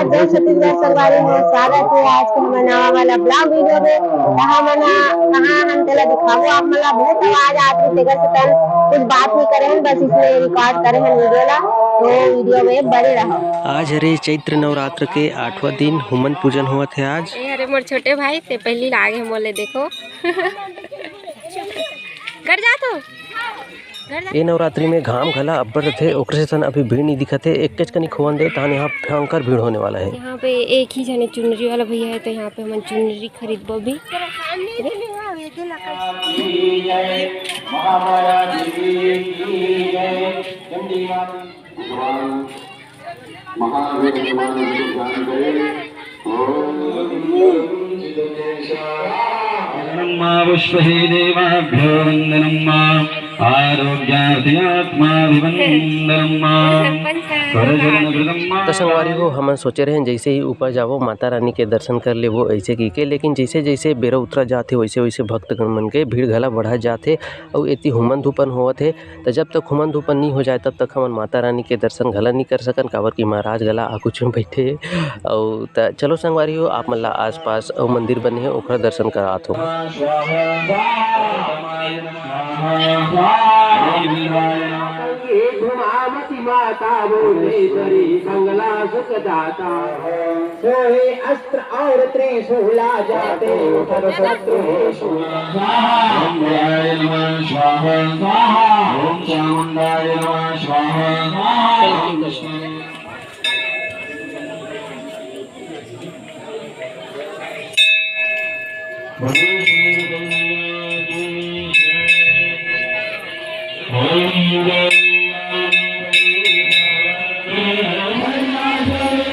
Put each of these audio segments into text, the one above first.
जय छत्तीसगढ़ संगवारी हो। स्वागत है आज के हमारे नवा वाला ब्लॉग वीडियो में। कहाँ हम तेला दिखाओ आप मला बहुत आवाज आत रही तेकर से तन कुछ बात नहीं करे हैं, बस इसलिए रिकॉर्ड करे हैं वीडियो ला, तो वीडियो में बने रहो। आज हरे चैत्र नवरात्र के 8वां दिन हुमन पूजन हुआ थे आज। अरे मोर छोटे भाई ते पहली लागे मोले देखो घर जा तो ये नवरात्रि में घाम घला अब्बर रथे, ओकरे से तन अभी भीड़ नहीं दिखत है। एक कच कनी खोवन दे तान यहाँ भयंकर भीड़ होने वाला है। यहाँ पे एक ही जने चुनरी वाला भैया है, तो यहाँ पे हम चुनरी खरीदबो भी। विश्वहि देवाभ्यो वन्दनं तो संगवारी हो हम सोचे रहे जैसे ही ऊपर जावो माता रानी के दर्शन कर ले वो ऐसे की के, लेकिन जैसे जैसे बेरा उतरा जाते वैसे वैसे भक्तगण मन के भीड़ घला बढ़ा जाते और इतनी हुमन धूपन होवत है। तो जब तक हुमन धूपन नहीं हो जाए तब तक हम माता रानी के दर्शन घला नहीं कर सकन, काबर की महाराज घला आकुछ में बैठे। और तो चलो संगवारी हो आप मल्ला आस पास मंदिर बने हैं ओखरा दर्शन करात हो। घुमावती माता भुवनेश्वरी मंगला सुख दाता सोहे अस्त्र और त्रिशूला जाते उठर शत्रु चामुंडाय नमः स्वाहा ओम चामुंडाय नमः स्वाहा।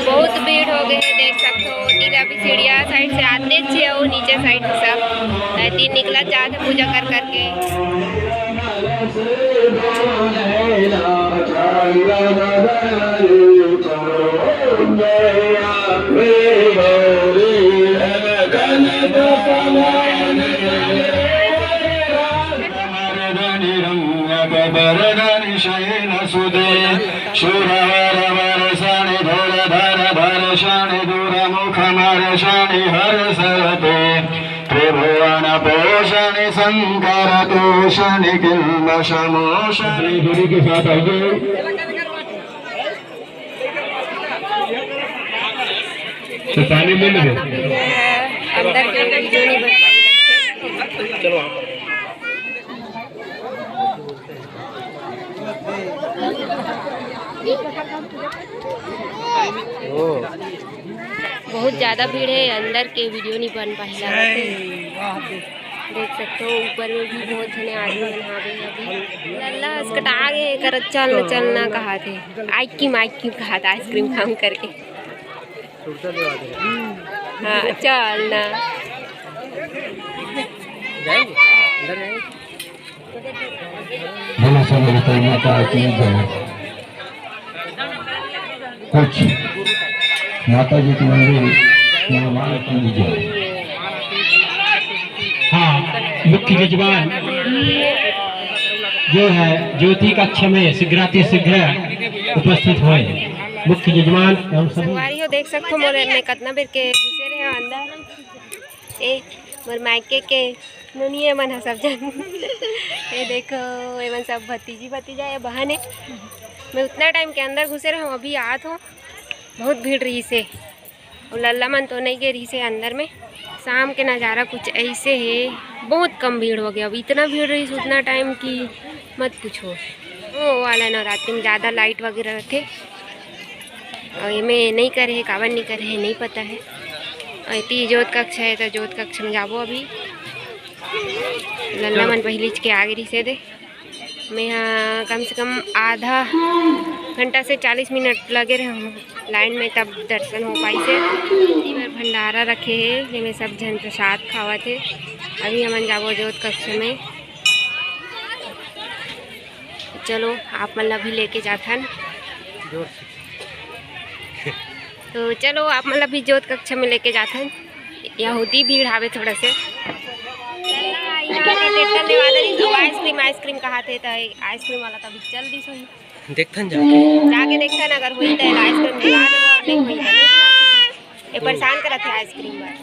बहुत भीड़ हो गई है, देख सकते हो। नीला भी सीढ़िया साइड से आते छे और नीचे साइड से सब तीन निकला जाते पूजा कर करके। पोषण शंकर तोषण किल्म शमोषण गुरु के साथ पानी ले ले अंदर के वीडियो नहीं बन पाई। चलो बहुत ज़्यादा भीड़ है, अंदर के वीडियो नहीं बन पाई। देख सकते हो ऊपर में भी बहुत जने आदमी नहा गए अभी। लल्ला इसकट आगे कर चलना कहा थे आइसक्रीम कहा था, आइसक्रीम खाम करके। हाँ चलना कुछ माता जी की मंदिर हाँ मुख्य यजमान जो है ज्योति कक्ष में शीघ्राति शीघ्र उपस्थित हुए। मुख्य यजमान संगवारी हो देख सकते हो मोरे में कितना बेर के घुसे रहे अंदर। ए मोर मायके के नुनिए मन है सब जन ये देखो ये मन सब भतीजा या बहन है। मैं उतना टाइम के अंदर घुसे रहा हूँ, अभी आत हूँ। बहुत भीड़ रही से और लल्ला मन तो नहीं गए रही से अंदर में। शाम के नज़ारा कुछ ऐसे है, बहुत कम भीड़ हो गया। अब इतना भीड़ रही उतना टाइम की मत पूछो। वो वाला नवरात्रि में ज़्यादा लाइट वगैरह थे और ये में नहीं करे है, कावन नहीं करे है नहीं पता है। और इतनी जोत कक्ष है तो जोत कक्ष में जाबो। अभी लल्ला मन पहली के आगे रही से दे मैं यहाँ कम से कम आधा घंटा से 40 मिनट लगे रहे हूँ लाइन में, तब दर्शन हो पाई से। भंडारा रखे है जिसमें सब जन प्रसाद खावा थे। अभी हम जाबो जोत कक्ष में। चलो आप मतलब भी लेके जाथन तो चलो आप मतलब भी जोत कक्ष में लेके जाथन। यहाँ होती भीड़ आवे थोड़ा से। आइसक्रीम कहा थे तो आइसक्रीम वाला कभी चल दी सोई देखथन जाके देखथन अगर हुई तो आइसक्रीम दिला देबो, नहीं हुई तो नहीं। ये परेशान कर रखे आइसक्रीम बार।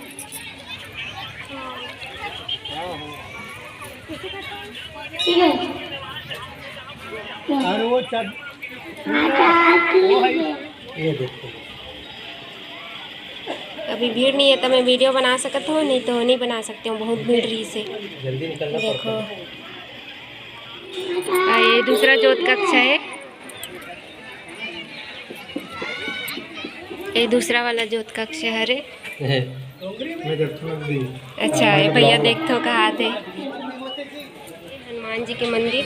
अभी भीड़ नहीं है तो मैं वीडियो बना सकता हूँ, नहीं तो नहीं बना सकती हूँ, बहुत भीड़ रही से। देखो ये दूसरा ज्योत कक्ष है, ये दूसरा वाला ज्योत कक्ष है। अरे अच्छा ये भैया देखो कहाँ थे। हनुमान जी के मंदिर,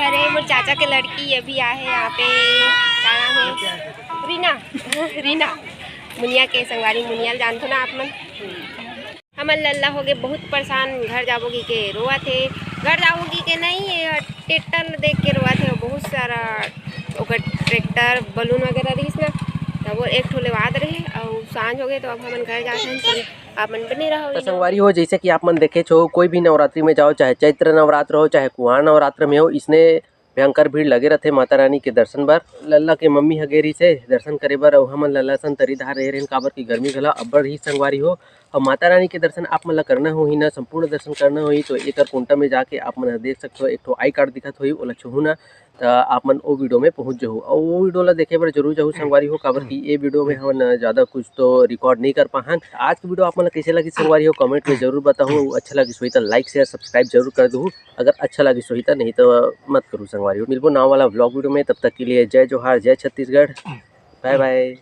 अरे मोर चाचा के लड़की ये भी आए यहाँ पे, क्या नाम है, रीना रीना मुनिया के संगवारी मुनिया जानते ना आप मन। हमन लल्ला हो गए बहुत परेशान, घर जाओगी के रोआ थे, घर जाओगी के नहीं, ट्रैक्टर देख के रोआ थे, बहुत सारा ट्रैक्टर बलून वगैरह रही ना, तब वो एक ठोले बाद रहे और सांझ हो गए तो अब हमन घर जाते हैं। आप मन बने रहो। तो संगवारी हो जैसे कि आप मन देखे छो, कोई भी नवरात्रि में जाओ, चाहे चैत्र नवरात्र हो चाहे कुआर नवरात्र में हो, इसने भयंकर भीड़ लगे रहते माता रानी के दर्शन बर। लल्ला के मम्मी हगेरी से दर्शन करे बर अउ हमन लल्ला सन तरी धार रहे रहें काबर की गर्मी घला अब्बड़ ही संगवारी हो। और माता रानी के दर्शन आप मन ला करना होही ना, संपूर्ण दर्शन करना होही तो एकर कोंटा में जाके आप मन देख सकते हो, एक ठो आई कार्ड दिखत होही, ओला छुहू ना तो आप मन ओ वीडियो में पहुंच जाहू और वो वीडियो ला देखे बर जरूर जाहू संगवारी हो, काबर की ये वीडियो में हमन ज़्यादा कुछ तो रिकॉर्ड नहीं कर पाहन। आज की वीडियो आप मन ला कैसे लगी संगवारी हो कमेंट में जरूर बताओ। अच्छा लगी सोई तो लाइक शेयर सब्सक्राइब जरूर कर दू, अगर अच्छा लगी सोई तो, नहीं तो मत करूँ संगवारी हो। मिलबो नाव वाला ब्लॉग वीडियो में, तब तक के लिए जय जोहार, जय छत्तीसगढ़, बाय बाय।